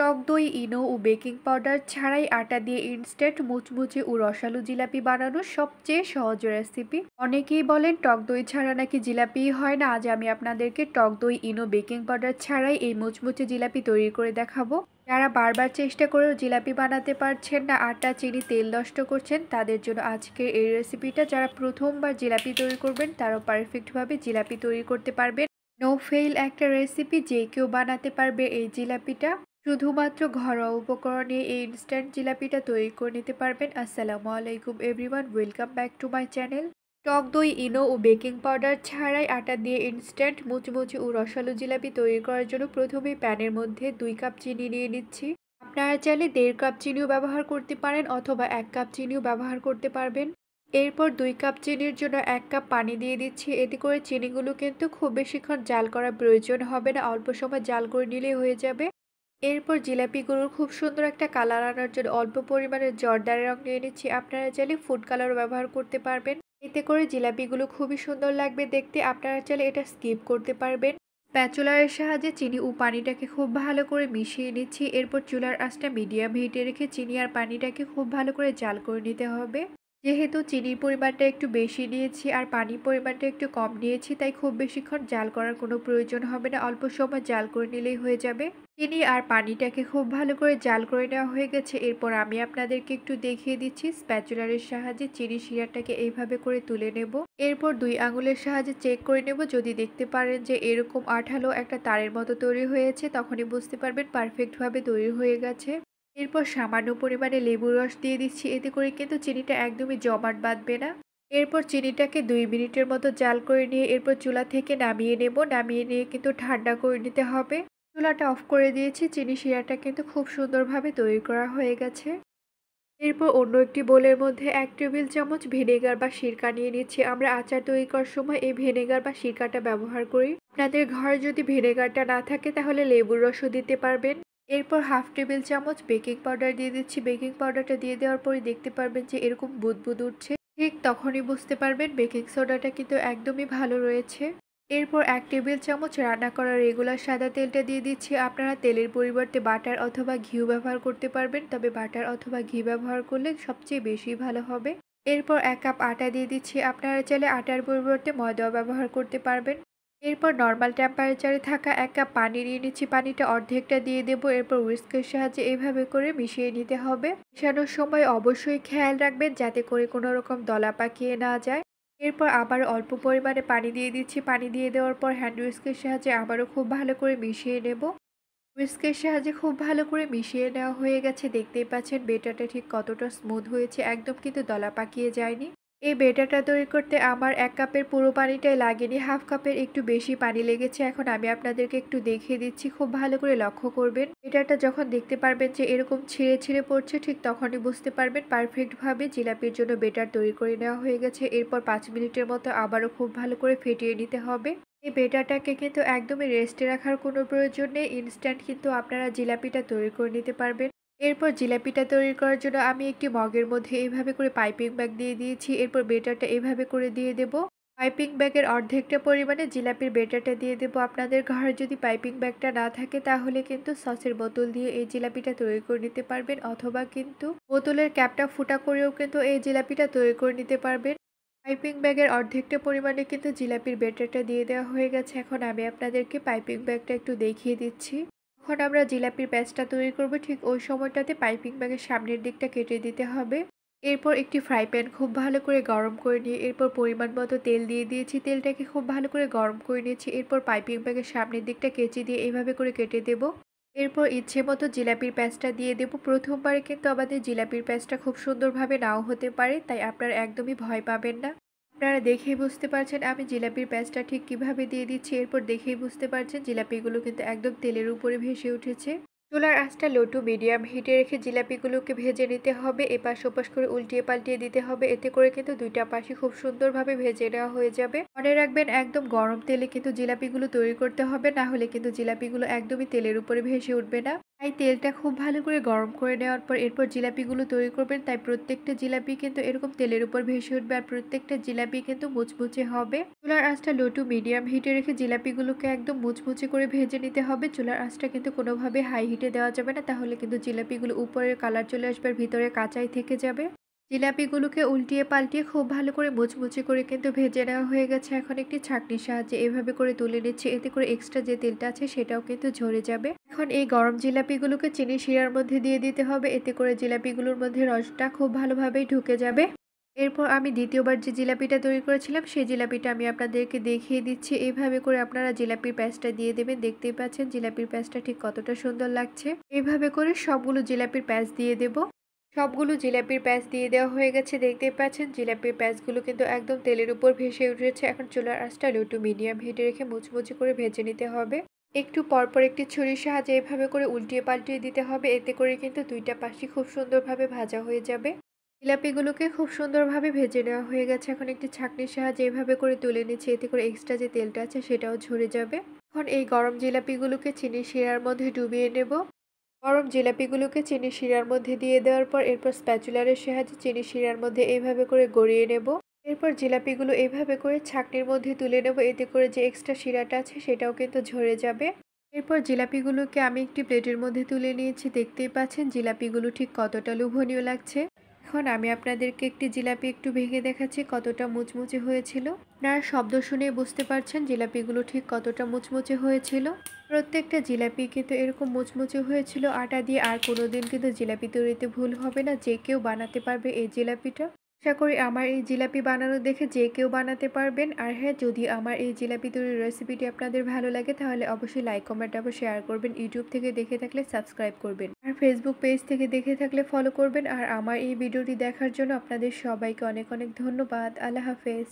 টক দই, ইনো ও baking powder ছাড়াই আটা দিয়ে ইনস্ট্যান্ট মুচমুচে ও রসালো জিলাপি বানানোর সবচেয়ে সহজ রেসিপি। অনেকেই বলেন টক দই ছাড়া নাকি জিলাপিই হয় না। আজ আমি আপনাদেরকে টক দই, ইনো, বেকিং পাউডার ছাড়াই এই মুচমুচে জিলাপি তৈরি করে দেখাবো। যারা বারবার চেষ্টা করেও জিলাপি বানাতে পারছেন না, আটা, চিনি, তেল নষ্ট করছেন, তাদের জন্য আজকের এই রেসিপিটা। যারা প্রথমবার জিলাপি তৈরি করবেন তারাও পারফেক্টভাবে জিলাপি তৈরি করতে পারবেন। নো ফেইল একটা রেসিপি, যে কেউ বানাতে পারবে এই জিলাপিটা। শুধুমাত্র ঘরোয়া উপকরণে এই ইনস্ট্যান্ট জিলাপিটা তৈরি করে নিতে পারবেন। আসসালামু আলাইকুম everyone, welcome back to my channel. টক দই, ইনো ও বেকিং পাউডার ছাড়াই আটা দিয়ে ইনস্ট্যান্ট মুচমুচে ও রসালো জিলাপি তৈরি করার জন্য প্রথমেই প্যানের মধ্যে 2 কাপ চিনি নিয়ে নিচ্ছি। আপনারা চাইলে 1.5 কাপ চিনিও ব্যবহার করতে পারেন অথবা 1 কাপ চিনিও ব্যবহার করতে পারবেন। এরপর 2 কাপ চিনির জন্য 1 কাপ পানি দিয়ে দিচ্ছি। এতে করে চিনিগুলো কিন্তু খুব বেশিক্ষণ জাল করার প্রয়োজন হবে না, অল্প সময় জাল করে নিলেই হয়ে যাবে। এরপর জিলাপিগুলোর খুব সুন্দর একটা কালার আনার জন্য অল্প পরিমাণে জর্দার রং নিয়ে নিচ্ছি। আপনারা চাইলে ফুড কালারও ব্যবহার করতে পারবেন। এতে করে জিলাপিগুলো খুবই সুন্দর লাগবে দেখতে। আপনারা চাইলে এটা স্কিপ করতে পারবেন। স্প্যাচুলারের সাহায্যে চিনি ও পানিটাকে খুব ভালো করে মিশিয়ে নিচ্ছি। এরপর চুলার আঁচটা মিডিয়াম হিটে রেখে চিনি আর পানিটাকে খুব ভালো করে জাল করে নিতে হবে। যেহেতু চিনির পরিমাণটা একটু বেশি নিয়েছি আর পানির পরিমাণটা একটু কম নিয়েছি, তাই খুব বেশিক্ষণ জাল করার কোনো প্রয়োজন হবে না, অল্প সময় জাল করে নিলেই হয়ে যাবে। চিনি আর পানিটাকে খুব ভালো করে জাল করে নেওয়া হয়ে গেছে। এরপর আমি আপনাদেরকে একটু দেখিয়ে দিচ্ছি। স্প্যাচুলারের সাহায্যে চিনি শিরাটাকে এইভাবে করে তুলে নেব। এরপর 2 আঙুলের সাহায্যে চেক করে নেব। যদি দেখতে পারেন যে এরকম আঠালো একটা তারের মতো তৈরি হয়েছে, তখনই বুঝতে পারবেন পারফেক্টভাবে তৈরি হয়ে গেছে। এরপর সামান্য পরিমাণে লেবুর রস দিয়ে দিচ্ছি। এতে করে কিন্তু চিনিটা একদমই জমাট বাঁধবে না। এরপর চিনিটাকে 2 মিনিটের মতো জাল করে নিয়ে এরপর চুলা থেকে নামিয়ে নেব। নামিয়ে নিয়ে কিন্তু ঠান্ডা করে নিতে হবে। চুলাটা অফ করে দিয়েছি। চিনি শিরাটা কিন্তু খুব সুন্দরভাবে তৈরি করা হয়ে গেছে। এরপর অন্য একটি বোলের মধ্যে 1 টেবিল চামচ ভিনেগার বা সিরকা নিয়ে নিচ্ছি। আমরা আচার তৈরি করার সময় এই ভিনেগার বা সিরকাটা ব্যবহার করি। আপনাদের ঘরে যদি ভিনেগারটা না থাকে তাহলে লেবুর রসও দিতে পারবেন। এরপর 1/2 টেবিল চামচ বেকিং পাউডার দিয়ে দিচ্ছি। বেকিং পাউডারটা দিয়ে দেওয়ার পরে দেখতে পারবেন যে এরকম বুদবুদ উঠছে। ঠিক তখনই বুঝতে পারবেন বেকিং সোডাটা কিন্তু একদমই ভালো রয়েছে। এরপর 1 টেবিল চামচ রান্না করা রেগুলার সাদা তেলটা দিয়ে দিচ্ছি। আপনারা তেলের পরিবর্তে বাটার অথবা ঘিও ব্যবহার করতে পারবেন, তবে বাটার অথবা ঘি ব্যবহার করলে সবচেয়ে বেশি ভালো হবে। এরপর 1 কাপ আটা দিয়ে দিচ্ছি। আপনারা চাইলে আটার পরিবর্তে ময়দাও ব্যবহার করতে পারবেন। এরপর নর্মাল টেম্পারেচারে থাকা 1 কাপ পানি নিয়ে নিচ্ছি। পানিটা অর্ধেকটা দিয়ে দেবো। এরপর হুইস্কের সাহায্যে এইভাবে করে মিশিয়ে নিতে হবে। মেশানোর সময় অবশ্যই খেয়াল রাখবেন যাতে করে কোনো রকম দলা পাকিয়ে না যায়। এরপর আবার অল্প পরিমাণে পানি দিয়ে দিচ্ছি। পানি দিয়ে দেওয়ার পর হ্যান্ড হুইস্কের সাহায্যে আবারও খুব ভালো করে মিশিয়ে নেব। হুইস্কের সাহায্যে খুব ভালো করে মিশিয়ে নেওয়া হয়ে গেছে। দেখতেই পাচ্ছেন বেটারটা ঠিক কতটা স্মুথ হয়েছে, একদম কিন্তু দলা পাকিয়ে যায়নি। এই বেটারটা তৈরি করতে আমার 1 কাপের পুরো পানিটাই লাগেনি, 1/2 কাপের একটু বেশি পানি লেগেছে। এখন আমি আপনাদেরকে একটু দেখিয়ে দিচ্ছি, খুব ভালো করে লক্ষ্য করবেন। বেটারটা যখন দেখতে পারবেন যে এরকম ছিঁড়ে ছিঁড়ে পড়ছে, ঠিক তখনই বুঝতে পারবেন পারফেক্টভাবে জিলাপির জন্য বেটার তৈরি করে নেওয়া হয়ে গেছে। এরপর 5 মিনিটের মতো আবারও খুব ভালো করে ফেটিয়ে নিতে হবে। এই বেটারটাকে কিন্তু একদমই রেস্টে রাখার কোনো প্রয়োজন নেই, ইনস্ট্যান্ট কিন্তু আপনারা জিলাপিটা তৈরি করে নিতে পারবেন। এরপর জিলাপিটা তৈরি করার জন্য আমি একটি মগের মধ্যে এইভাবে করে পাইপিং ব্যাগ দিয়ে দিয়েছি। এরপর বেটারটা এইভাবে করে দিয়ে দেব। পাইপিং ব্যাগের অর্ধেকটা পরিমাণে জিলাপির বেটারটা দিয়ে দেব। আপনাদের ঘরে যদি পাইপিং ব্যাগটা না থাকে তাহলে কিন্তু সসের বোতল দিয়ে এই জিলাপিটা তৈরি করে নিতে পারবেন, অথবা কিন্তু বোতলের ক্যাপটা ফুটা করেও কিন্তু এই জিলাপিটা তৈরি করে নিতে পারবেন। পাইপিং ব্যাগের অর্ধেকটা পরিমাণে কিন্তু জিলাপির বেটারটা দিয়ে দেওয়া হয়ে গেছে। এখন আমি আপনাদেরকে পাইপিং ব্যাগটা একটু দেখিয়ে দিচ্ছি। যখন আমরা জিলাপির ব্যাচটা তৈরি করব, ঠিক ওই সময়টাতে পাইপিং ব্যাগের সামনের দিকটা কেটে দিতে হবে। এরপর একটি ফ্রাই প্যান খুব ভালো করে গরম করে নিয়ে এরপর পরিমাণ মতো তেল দিয়ে দিয়েছি। তেলটাকে খুব ভালো করে গরম করে নিয়েছি। এরপর পাইপিং ব্যাগের সামনের দিকটা কেচি দিয়ে এইভাবে করে কেটে দেব। এরপর ইচ্ছে মতো জিলাপির প্যাচটা দিয়ে দেব। প্রথমবারে কিন্তু আমাদের জিলাপির প্যাচটা খুব সুন্দরভাবে নাও হতে পারে, তাই আপনারা একদমই ভয় পাবেন না। আপনারা দেখেই বুঝতে পারছেন আমি জিলাপির প্যাচটা ঠিক কিভাবে দিয়ে দিচ্ছি। এরপর দেখেই বুঝতে পারছেন জিলাপিগুলো কিন্তু একদম তেলের উপরে ভেসে উঠেছে। চুলার আঁচটা লো টু মিডিয়াম হিটে রেখে জিলাপিগুলোকে ভেজে নিতে হবে। এপাশ ওপাশ করে উল্টিয়ে পাল্টিয়ে দিতে হবে। এতে করে কিন্তু দুইটা পাশই খুব সুন্দরভাবে ভেজে নেওয়া হয়ে যাবে। মনে রাখবেন একদম গরম তেলে কিন্তু জিলাপিগুলো তৈরি করতে হবে, না হলে কিন্তু জিলাপিগুলো একদমই তেলের উপরে ভেসে উঠবে না। তাই তেলটা খুব ভালো করে গরম করে নেওয়ার পর এরপর জিলাপিগুলো তৈরি করবেন। তাই প্রত্যেকটা জিলাপি কিন্তু এরকম তেলের উপর ভেসে উঠবে আর প্রত্যেকটা জিলাপি কিন্তু মুচমুচে হবে। চুলার আঁচটা লো টু মিডিয়াম হিটে রেখে জিলাপিগুলোকে একদম মুচমুচে করে ভেজে নিতে হবে। চুলার আঁচটা কিন্তু কোনোভাবে হাই হিটে দেওয়া যাবে না, তাহলে কিন্তু জিলাপিগুলো উপরের কালার চলে আসবে আর ভিতরে কাঁচাই থেকে যাবে। জিলাপিগুলোকে উল্টিয়ে পাল্টিয়ে খুব ভালো করে মুচমুচে করে কিন্তু ভেজে নেওয়া হয়ে গেছে। এখন একটি ছাঁকনির সাহায্যে এভাবে করে তুলে নিচ্ছি, এতে করে এক্সট্রা যে তেলটা আছে সেটাও কিন্তু ঝরে যাবে। এখন এই গরম জিলাপিগুলোকে চিনি শিরার মধ্যে দিয়ে দিতে হবে, এতে করে জিলাপিগুলোর মধ্যে রসটা খুব ভালোভাবেই ঢুকে যাবে। এরপর আমি দ্বিতীয়বার যে জিলাপিটা তৈরি করেছিলাম সেই জিলাপিটা আমি আপনাদেরকে দেখিয়ে দিচ্ছি। এইভাবে করে আপনারা জিলাপির প্যাঁচটা দিয়ে দেবেন। দেখতেই পাচ্ছেন জিলাপির প্যাঁচটা ঠিক কতটা সুন্দর লাগছে। এইভাবে করে সবগুলো জিলাপির প্যাঁচ দিয়ে দেব। সবগুলো জিলাপির প্যাঁচ দিয়ে দেওয়া হয়ে গেছে। দেখতেই পাচ্ছেন জিলাপির প্যাঁচগুলো কিন্তু একদম তেলের উপর ভেসে উঠেছে। এখন চুলার আঁচটা লো টু মিডিয়াম হিটে রেখে মুচমুচে করে ভেজে নিতে হবে। একটু পরপর একটি ছুরির সাহায্যে এভাবে করে উল্টিয়ে পাল্টিয়ে দিতে হবে, এতে করে কিন্তু দুইটা পাশই খুব সুন্দরভাবে ভাজা হয়ে যাবে। জিলাপিগুলোকে খুব সুন্দরভাবে ভেজে নেওয়া হয়ে গেছে। এখন একটি ছাঁকনির সাহায্যে এভাবে করে তুলে নিচ্ছি, এতে করে এক্সট্রা যে তেলটা আছে সেটাও ঝরে যাবে। এখন এই গরম জিলাপিগুলোকে চিনি শিরার মধ্যে ডুবিয়ে নেব। গরম জিলাপিগুলোকে চিনি শিরার মধ্যে দিয়ে দেওয়ার পর এরপর স্প্যাচুলারের সাহায্যে চিনি শিরার মধ্যে এইভাবে করে গড়িয়ে নেব। এরপর জিলাপিগুলো এইভাবে করে ছাঁকনির মধ্যে তুলে নেব, এতে করে যে এক্সট্রা শিরাটা আছে সেটাও কিন্তু ঝরে যাবে। এরপর জিলাপিগুলোকে আমি একটি প্লেটের মধ্যে তুলে নিয়েছি। দেখতেই পাচ্ছেন জিলাপিগুলো ঠিক কতটা লোভনীয় লাগছে। এখন আমি আপনাদেরকে একটি জিলাপি একটু ভেঙে দেখাচ্ছি কতটা মুচমুচে হয়েছিল। আপনারা শব্দ শুনে বুঝতে পারছেন জিলাপিগুলো ঠিক কতটা মুচমুচে হয়েছিল। প্রত্যেকটা জিলাপি কিন্তু এরকম মুচমুচে হয়েছিল আটা দিয়ে। আর কোনোদিন কিন্তু জিলাপি তৈরিতে ভুল হবে না, যে কেউ বানাতে পারবে এই জিলাপিটা। আশা করি আমার এই জিলাপি বানানো দেখে যে কেউ বানাতে পারবেন। আর হ্যাঁ, যদি আমার এই জিলাপি তৈরির রেসিপিটি আপনাদের ভালো লাগে তাহলে অবশ্যই লাইক কমেন্ট আবার শেয়ার করবেন। ইউটিউব থেকে দেখে থাকলে সাবস্ক্রাইব করবেন আর ফেসবুক পেজ থেকে দেখে থাকলে ফলো করবেন। আর আমার এই ভিডিওটি দেখার জন্য আপনাদের সবাইকে অনেক অনেক ধন্যবাদ। আল্লাহ হাফেজ।